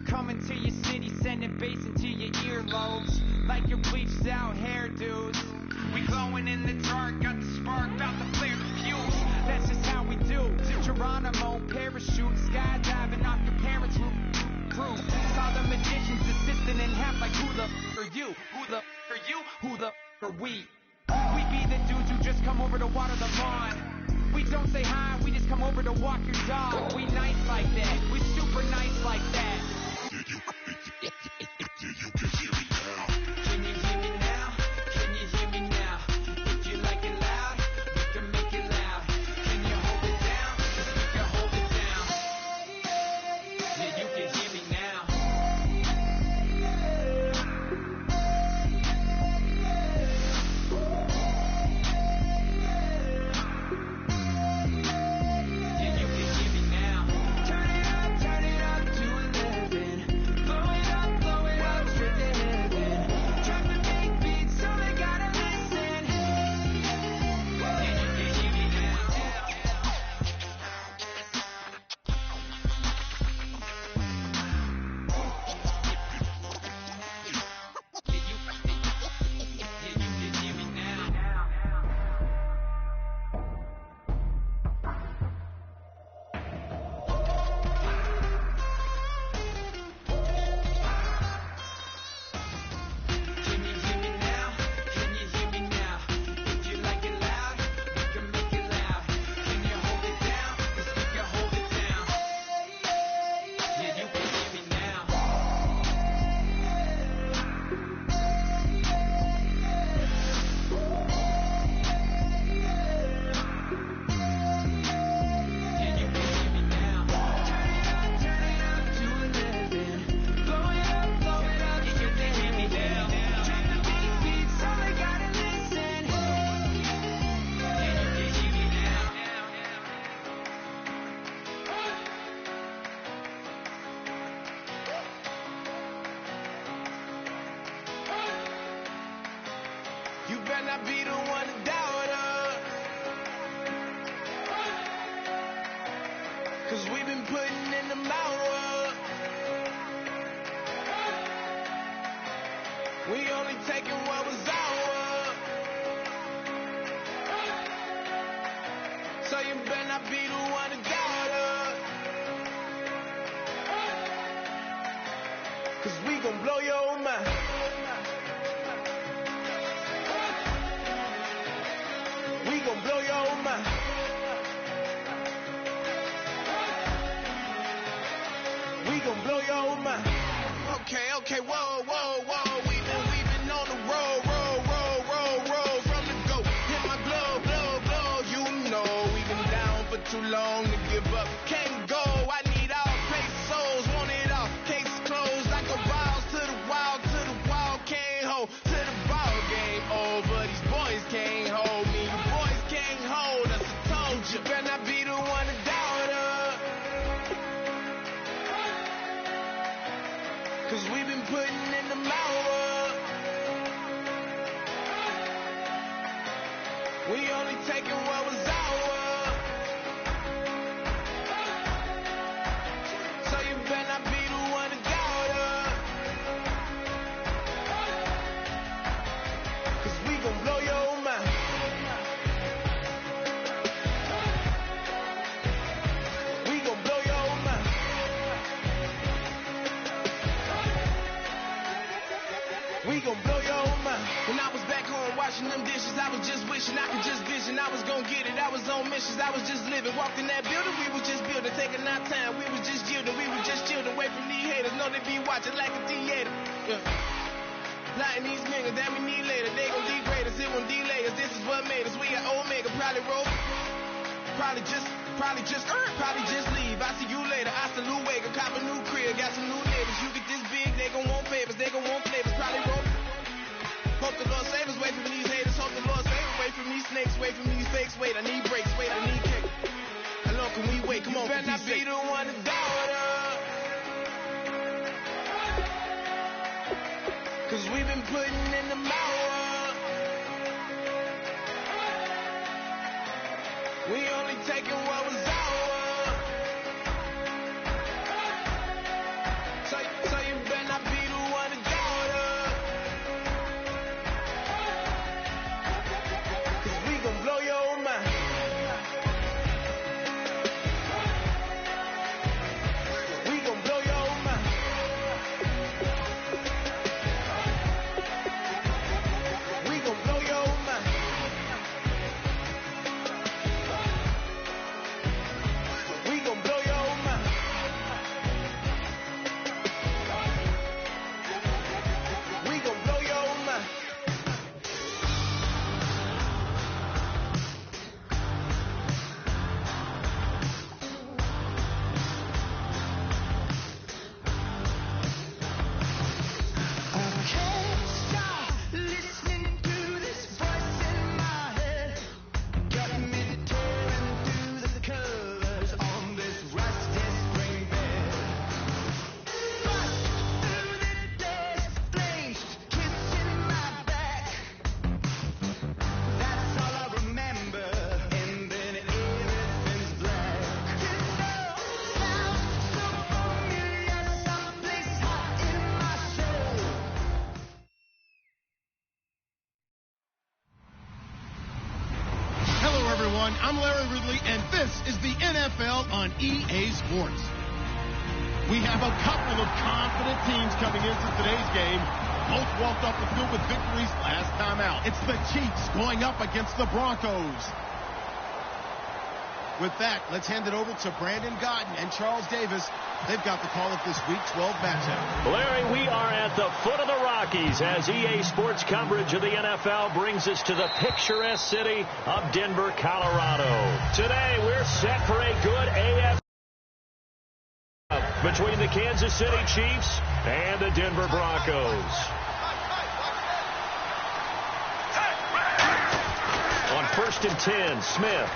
coming to your city, sending bass into your earlobes like your bleached out hairdos. We glowing in the dark, got the spark, about to flare the fuse. That's just how we do. Geronimo, parachute, skydiving off your parents' roof. Saw the magician's assistant in half like who the are you? Who the are you? Who the are we? We be the dudes who just come over to water the lawn. We don't say hi, we just come over to walk your dog. We nice like that, we super nice like that. You can hear me now. Can you hear me now? Can you hear me now? If you like it loud, we can make it loud. Can you hold it down? 'Cause we can hold it down. Yeah, you can hear me now. Yeah, you can hear me now. Turn it up to 11. Blow it up straight to heaven. Drop the big beats, so they gotta listen. Yeah, you can hear me now. Yeah, you can hear me now. Can you hear me now? Can you hear me now? If you like it loud, we can make it loud. Can you hold it down? 'Cause we can hold it down. Yeah, you can hear me now. Yeah, you can hear me now. Turn it up to 11. Blow it up straight to heaven. Drop the big beats, so they gotta listen. Yeah, you can hear me now. You better not be the one to doubt us. 'Cause we've been putting in the hours. We only taking what was ours. So you better not be the one to doubt us. 'Cause we gon' blow your mind. We gon' blow your mind. We gon' blow your mind. Okay, whoa. We've been on the road from the go. Hit my blow. You know we've been down for too long to give up. Can't go. I need all pesos, want it all. Case closed like a wild to the wall. Can't hold to the ball game over. These boys can't hold me. You boys can't hold us. I told you. Better not be the one to doubt us. 'Cause we've been putting in the hours. We only taking what was ours. So you better not be the one to doubt us. 'Cause we gon' blow your mind. We gon' blow your mind. washing them dishes. I was just wishing I could just vision. I was gonna get it. I was on missions. I was just living. Walked in that building. We was just building. Taking our time. We was just yielding. We was just chilling. Away from these haters. Know they be watching like a theater. Yeah. Lighting these niggas that we need later. They gon' degrade us. It won't delay us. This is what made us. We got Omega. Probably roll. Probably just leave. I see you later. I salute Wake. Cop a new crib. Got some new neighbors. You get this big. They gon' want favors. They gon' want flavors. Probably roll. Hope the Lord save us. Wait from these haters. Hope the Lord save us. Wait from these snakes. Wait from these fakes. Wait, I need breaks. Wait, I need cake. How long can we wait? Come on, better not be the one to daughter. Cause we've been putting in the hour. We only taking what was ours. So you better not be the one to daughter. Cause we gon' blow your mind. We gon' blow your mind. We gon' blow your mind. We gon' blow your mind. We gon' blow your mind. I can't stop listening to this voice in my head. Got me tearing through the colors on this rusty spring bed. Bust through the days, flames kissing my back. That's all I remember, and then everything's black. You know, sounds so familiar, someplace hot in my soul. Hello, everyone. I'm Larry Ridley, and this is the NFL on EA Sports. We have a couple of confident teams coming into today's game. Both walked off the field with victories last time out. It's the Chiefs going up against the Broncos. With that, let's hand it over to Brandon Godden and Charles Davis. They've got the call of this Week 12 matchup. Larry, we are at the foot of the Rockies as EA Sports coverage of the NFL brings us to the picturesque city of Denver, Colorado. Today, we're set for a good AFC between the Kansas City Chiefs and the Denver Broncos. On 1st and 10, Smith.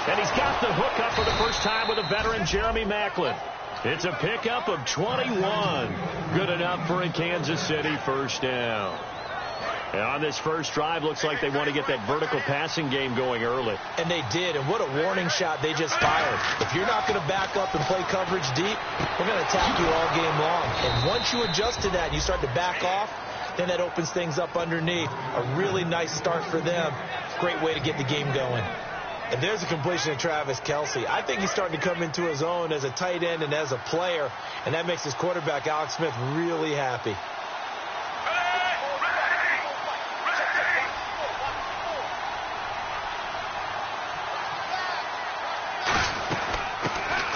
And he's got the hook up for the first time with a veteran, Jeremy Maclin. It's a pickup of 21. Good enough for a Kansas City first down. And on this first drive, looks like they want to get that vertical passing game going early. And they did, and what a warning shot they just fired. If you're not going to back up and play coverage deep, we're going to attack you all game long. And once you adjust to that and you start to back off, then that opens things up underneath. A really nice start for them. Great way to get the game going. And there's a completion of Travis Kelce. I think he's starting to come into his own as a tight end and as a player, and that makes his quarterback, Alex Smith, really happy.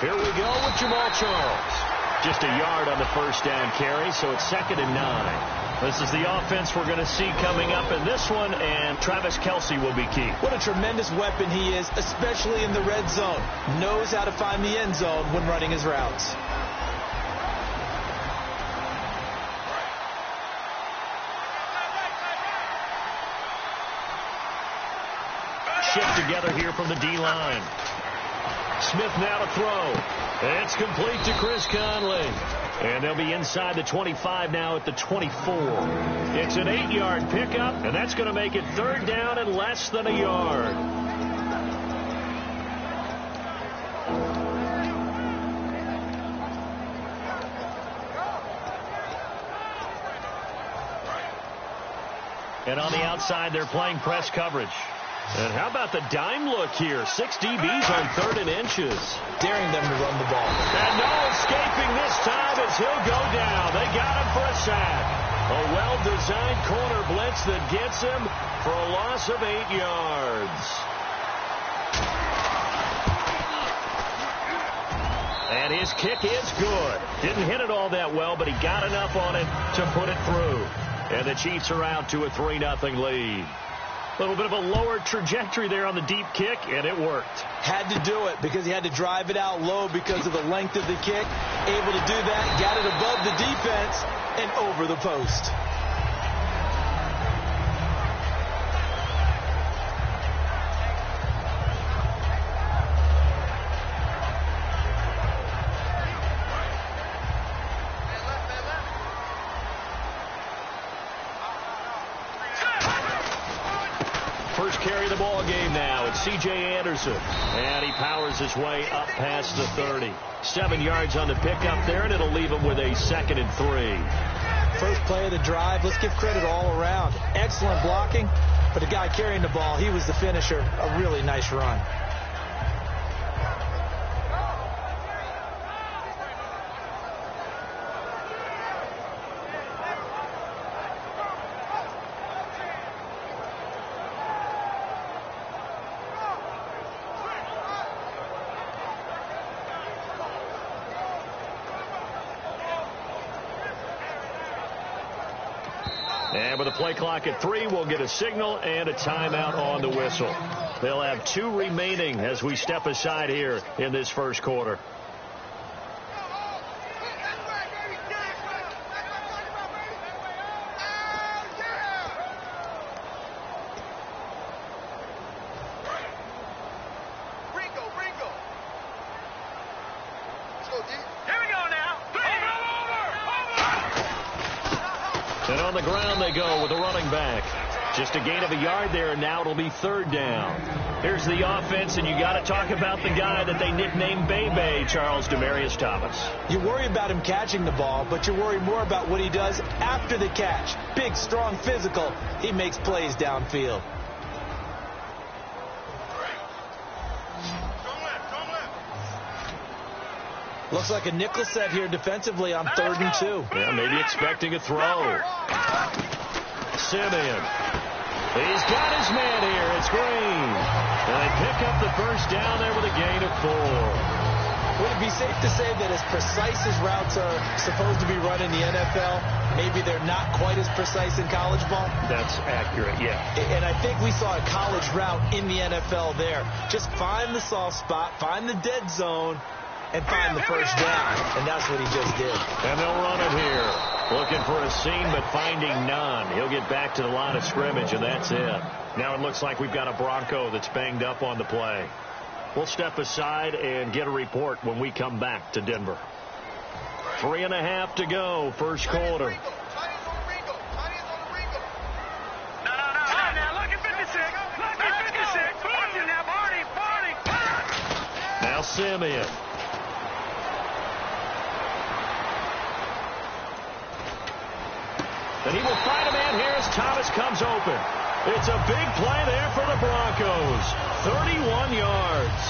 Here we go with Jamal Charles. Just a yard on the first down carry, so it's 2nd and 9. This is the offense we're going to see coming up in this one, and Travis Kelce will be key. What a tremendous weapon he is, especially in the red zone. Knows how to find the end zone when running his routes. Shift together here from the D-line. Smith now to throw. It's complete to Chris Conley. And they'll be inside the 25 now at the 24. It's an 8-yard pickup, and that's going to make it 3rd down and less than a yard. And on the outside, they're playing press coverage. And how about the dime look here? 6 DBs on 3rd and inches. Daring them to run the ball. And no escaping this time as he'll go down. They got him for a sack. A well-designed corner blitz that gets him for a loss of 8 yards. And his kick is good. Didn't hit it all that well, but he got enough on it to put it through. And the Chiefs are out to a 3-0 lead. A little bit of a lower trajectory there on the deep kick, and it worked. Had to do it because he had to drive it out low because of the length of the kick. Able to do that, got it above the defense and over the post. First carry of the ball game now. It's C.J. Anderson. And he powers his way up past the 30. 7 yards on the pickup there, and it'll leave him with a 2nd and 3. First play of the drive. Let's give credit all around. Excellent blocking, but the guy carrying the ball, he was the finisher. A really nice run. And with a play clock at 3, we'll get a signal and a timeout on the whistle. They'll have 2 remaining as we step aside here in this first quarter. And on the ground they go with a running back. Just a gain of a yard there, and now it'll be 3rd down. Here's the offense, and you got to talk about the guy that they nicknamed Bebe, Charles Demaryius Thomas. You worry about him catching the ball, but you worry more about what he does after the catch. Big, strong, physical. He makes plays downfield. Looks like a nickel set here defensively on 3rd and 2. Yeah, maybe expecting a throw. Simeon. He's got his man here. It's Green. And they pick up the first down there with a gain of 4. Would it be safe to say that as precise as routes are supposed to be run in the NFL, maybe they're not quite as precise in college ball? That's accurate, yeah. And I think we saw a college route in the NFL there. Just find the soft spot, find the dead zone, and find the first down. And that's what he just did. And they'll run it here. Looking for a seam, but finding none. He'll get back to the line of scrimmage, and that's it. Now it looks like we've got a Bronco that's banged up on the play. We'll step aside and get a report when we come back to Denver. 3.5 to go, first quarter. Now Simeon. And he will find a man here as Thomas comes open. It's a big play there for the Broncos. 31 yards.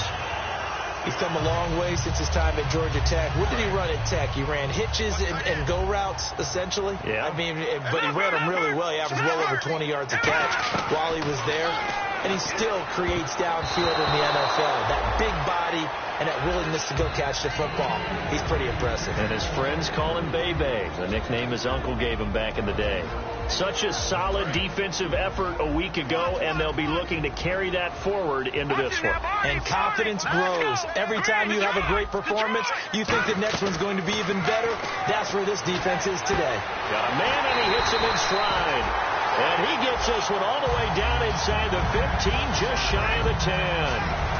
He's come a long way since his time at Georgia Tech. What did he run at Tech? He ran hitches and go routes, essentially. Yeah. I mean, but he ran them really well. He averaged well over 20 yards a catch while he was there. And he still creates downfield in the NFL. That big body and that willingness to go catch the football. He's pretty impressive. And his friends call him Bebe, the nickname his uncle gave him back in the day. Such a solid defensive effort a week ago, and they'll be looking to carry that forward into this one. And confidence grows. Every time you have a great performance, you think the next one's going to be even better. That's where this defense is today. Got a man, and he hits him in stride. And he gets this one all the way down inside the 15, just shy of the 10.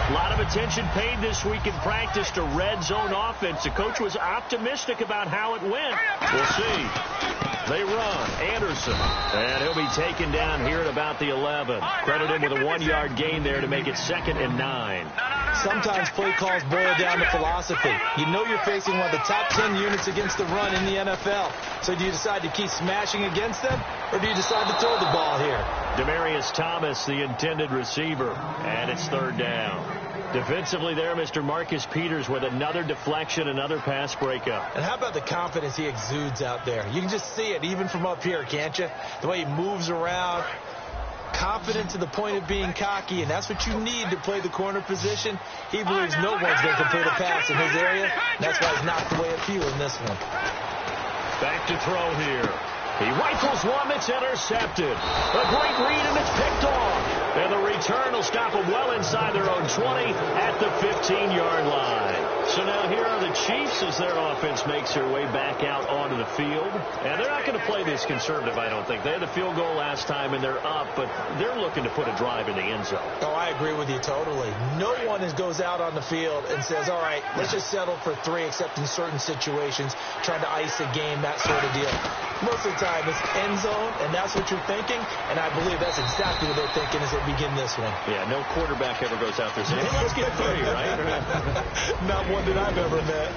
A lot of attention paid this week in practice to red zone offense. The coach was optimistic about how it went. We'll see. They run. Anderson. And he'll be taken down here at about the 11. Credit him with a 1-yard gain there to make it 2nd and 9. Sometimes play calls boil down to philosophy. You know you're facing one of the top 10 units against the run in the NFL. So do you decide to keep smashing against them, or do you decide to throw the ball here? Demaryius Thomas, the intended receiver, and it's 3rd down. Defensively there, Mr. Marcus Peters with another deflection, another pass breakup. And how about the confidence he exudes out there? You can just see it even from up here, can't you? The way he moves around, confident to the point of being cocky, and that's what you need to play the corner position. He believes no one's going to complete a pass in his area, and that's why he's knocked away a few in this one. Back to throw here. He rifles one that's intercepted. A great read, and it's picked off. And the return will stop them well inside their own 20 at the 15-yard line. So now here are the Chiefs as their offense makes their way back out onto the field. And they're not going to play this conservative, I don't think. They had a field goal last time, and they're up, but they're looking to put a drive in the end zone. Oh, I agree with you totally. No one goes out on the field and says, all right, let's just settle for 3, except in certain situations, trying to ice a game, that sort of deal. Most of the time, it's end zone, and that's what you're thinking, and I believe that's exactly what they're thinking as they begin this one. Yeah, no quarterback ever goes out there saying, hey, let's get 3, right? Not one that I've ever met.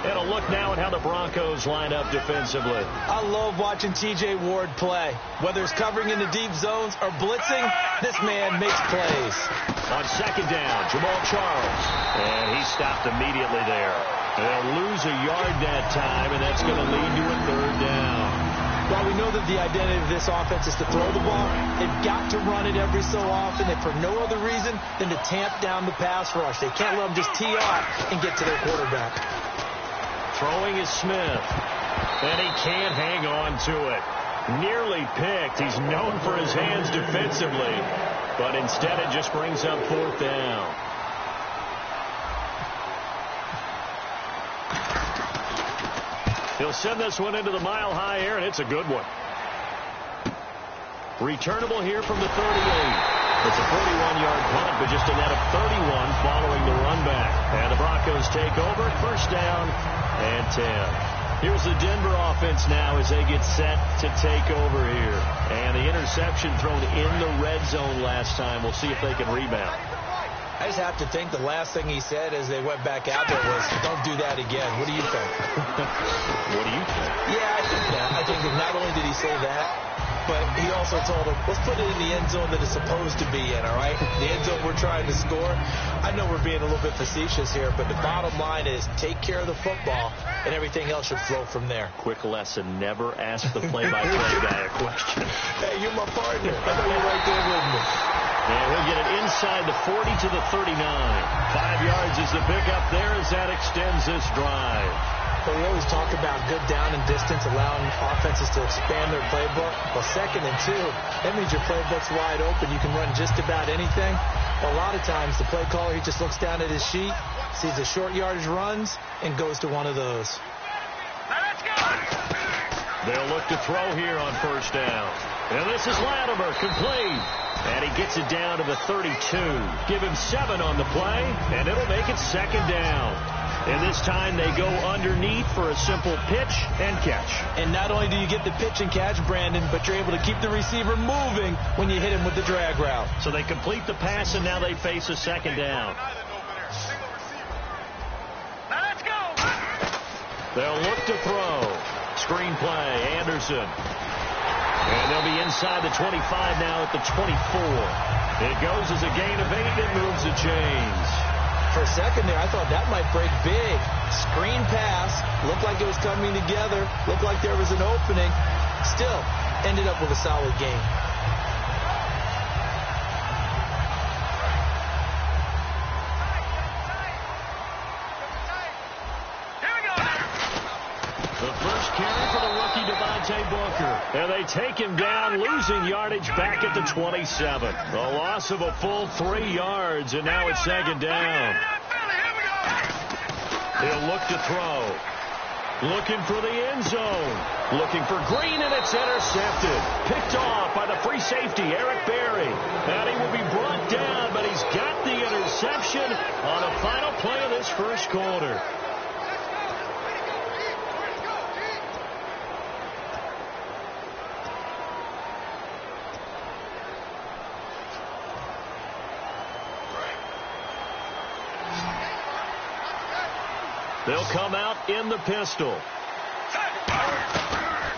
And a look now at how the Broncos line up defensively. I love watching T.J. Ward play. Whether it's covering in the deep zones or blitzing, this man makes plays. On second down, Jamal Charles. And he stopped immediately there. They'll lose a yard that time, and that's going to lead to a third down. While we know that the identity of this offense is to throw the ball, they've got to run it every so often, and for no other reason than to tamp down the pass rush. They can't let them just tee off and get to their quarterback. Throwing is Smith, and he can't hang on to it. Nearly picked. He's known for his hands defensively, but instead it just brings up fourth down. He'll send this one into the mile-high air, and it's a good one. Returnable here from the 38. It's a 41-yard punt, but just a net of 31 following the run back. And the Broncos take over, first down and 10. Here's the Denver offense now as they get set to take over here. And the interception thrown in the red zone last time. We'll see if they can rebound. I just have to think the last thing he said as they went back out there was, don't do that again. What do you think? What do you think? Yeah, I think that. I think that not only did he say that, but he also told him, let's put it in the end zone that it's supposed to be in, all right? The end zone we're trying to score. I know we're being a little bit facetious here, but the bottom line is take care of the football, and everything else should flow from there. Quick lesson, never ask the play-by-play guy a question. Hey, you're my partner. I know you're right there with me. And he'll get it inside the 40 to the 39. 5 yards is the pickup there as that extends this drive. But we always talk about good down and distance, allowing offenses to expand their playbook. Well, 2nd and 2, that means your playbook's wide open. You can run just about anything. Well, a lot of times, the play caller, he just looks down at his sheet, sees the short yardage runs, and goes to one of those. They'll look to throw here on first down. And this is Latimer, complete. And he gets it down to the 32. Give him 7 on the play, and it'll make it second down. And this time they go underneath for a simple pitch and catch. And not only do you get the pitch and catch, Brandon, but you're able to keep the receiver moving when you hit him with the drag route. So they complete the pass, and now they face a second down. Let's go. They'll look to throw. Screen play, Anderson. And they'll be inside the 25 now at the 24. It goes as a gain of 8 and moves the chains. For a second there, I thought that might break big. Screen pass. Looked like it was coming together. Looked like there was an opening. Still, ended up with a solid game. And they take him down, losing yardage back at the 27. A loss of a full 3 yards, and now it's second down. He'll look to throw. Looking for the end zone. Looking for Green, and it's intercepted. Picked off by the free safety, Eric Berry. And he will be brought down, but he's got the interception on the final play of this first quarter. They'll come out in the pistol.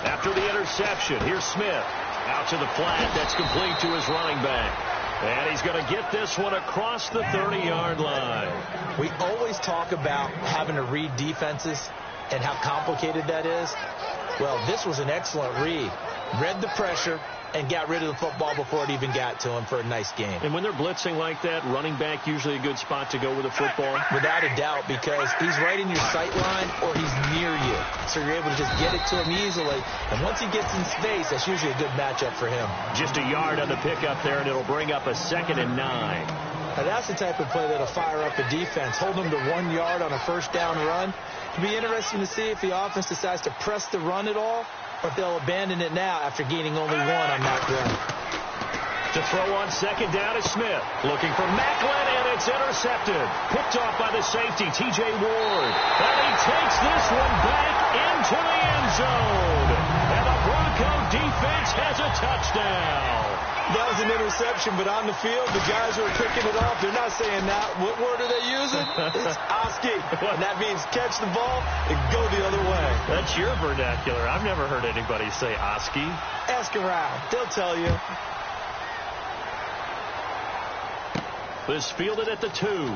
After the interception, here's Smith. Out to the flat. That's complete to his running back. And he's going to get this one across the 30-yard line. We always talk about having to read defenses and how complicated that is. Well, this was an excellent read. Read the pressure and got rid of the football before it even got to him for a nice game. And when they're blitzing like that, running back usually a good spot to go with the football? Without a doubt, because he's right in your sight line or he's near you. So you're able to just get it to him easily. And once he gets in space, that's usually a good matchup for him. Just a yard on the pickup there, and it'll bring up a 2nd and 9. Now that's the type of play that'll fire up a defense. Hold them to 1 yard on a first down run. It'll be interesting to see if the offense decides to press the run at all, or if they'll abandon it now after gaining only 1 on that run. To throw on 2nd down is Smith. Looking for Macklin, and it's intercepted. Picked off by the safety, T.J. Ward. And he takes this one back into the end zone. And the Bronco defense has a touchdown. That was an interception, but on the field, the guys who are picking it off, they're not saying that. What word are they using? It's Oski. And that means catch the ball and go the other way. That's your vernacular. I've never heard anybody say Oski. Ask around. They'll tell you. This fielded at the 2. And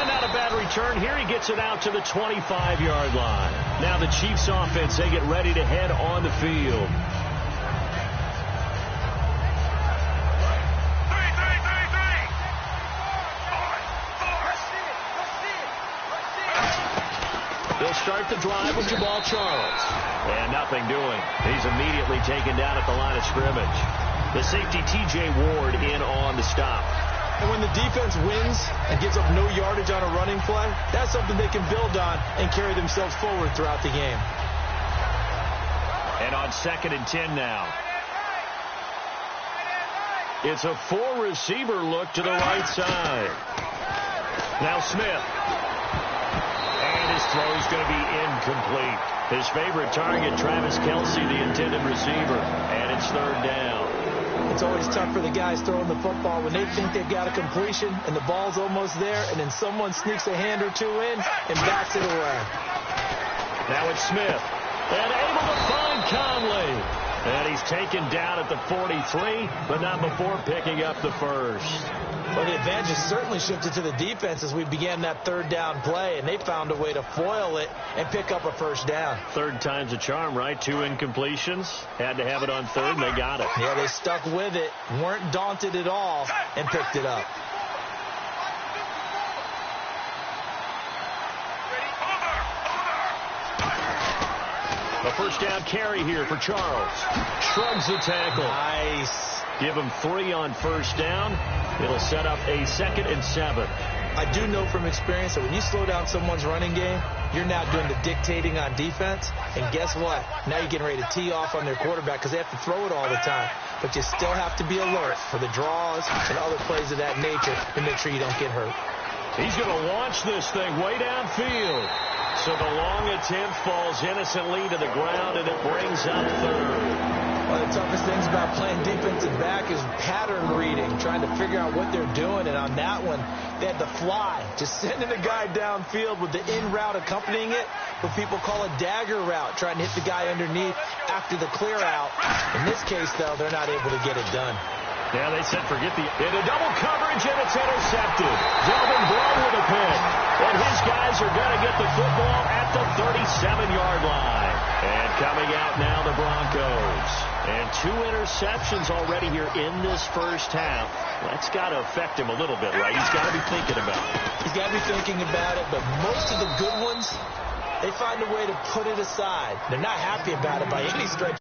not a bad return here. He gets it out to the 25-yard line. Now the Chiefs offense, they get ready to head on the field. They'll start the drive with Jamal Charles. And nothing doing. He's immediately taken down at the line of scrimmage. The safety, T.J. Ward, in on the stop. And when the defense wins and gives up no yardage on a running play, that's something they can build on and carry themselves forward throughout the game. And on 2nd and 10 now. It's a 4-receiver look to the right side. Now Smith. And his throw is going to be incomplete. His favorite target, Travis Kelce, the intended receiver. And it's 3rd down. It's always tough for the guys throwing the football when they think they've got a completion and the ball's almost there, and then someone sneaks a hand or 2 in and bats it away. Now it's Smith. And able to find Conley. And he's taken down at the 43, but not before picking up the first. Well, the advantage has certainly shifted to the defense as we began that 3rd down play, and they found a way to foil it and pick up a first down. 3rd time's a charm, right? 2 incompletions. Had to have it on 3rd, and they got it. Yeah, they stuck with it, weren't daunted at all, and picked it up. A first down carry here for Charles. Shrugs the tackle. Nice. Give him 3 on first down. It'll set up a 2nd and 7. I do know from experience that when you slow down someone's running game, you're now doing the dictating on defense. And guess what? Now you're getting ready to tee off on their quarterback because they have to throw it all the time. But you still have to be alert for the draws and other plays of that nature to make sure you don't get hurt. He's going to launch this thing way downfield. So the long attempt falls innocently to the ground, and it brings up 3rd. One of the toughest things about playing defensive back is pattern reading, trying to figure out what they're doing. And on that one, they had the fly, just sending a guy downfield with the in route accompanying it, what people call a dagger route, trying to hit the guy underneath after the clear out. In this case, though, they're not able to get it done. Yeah, they said forget the... In a double coverage, and it's intercepted. Delvin Blow with a pick. And his guys are going to get the football at the 37-yard line. And coming out now, the Broncos. And 2 interceptions already here in this first half. That's got to affect him a little bit, right? He's got to be thinking about it. He's got to be thinking about it, but most of the good ones, they find a way to put it aside. They're not happy about it by any stretch.